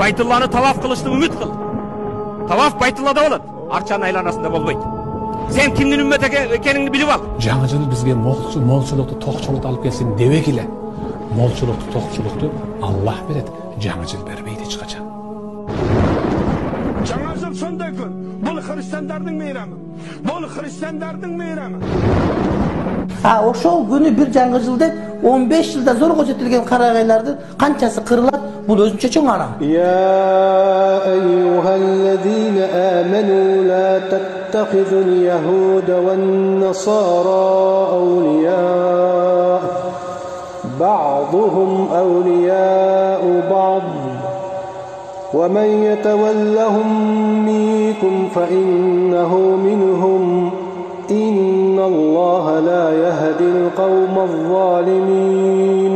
Baytullah'ını tavaf kılıştı, ümit kıl. Tavaf Baytullah'da болады, arçanın aylanasında bolboydu. Sen kimnin ümmet ekenini bilip al. Жаңы жыл бізге молчылықты, тоқчылықты алып келсін дебек эле. Молчылықты, тоқчылықты Аллах берет. Жаңы жыл бербейді ешқашан. Жаңа жыл сондай күн. Бұл христиандардың мейрамы. Бұл христиандардың мейрамы. Ошол күнү бир жаңы жыл деп 15 жылда зор көрсөтүлгөн карагайлардын канчасы кырылат, бул өзүнчө чоң арам. يا أيها الذين آمنوا لا تتخذوا اليهود والنصارى أولياء بعضهم أولياء بعض ومن يتولهم منكم فإنه منهم إن الله لا يهدي القوم الظالمين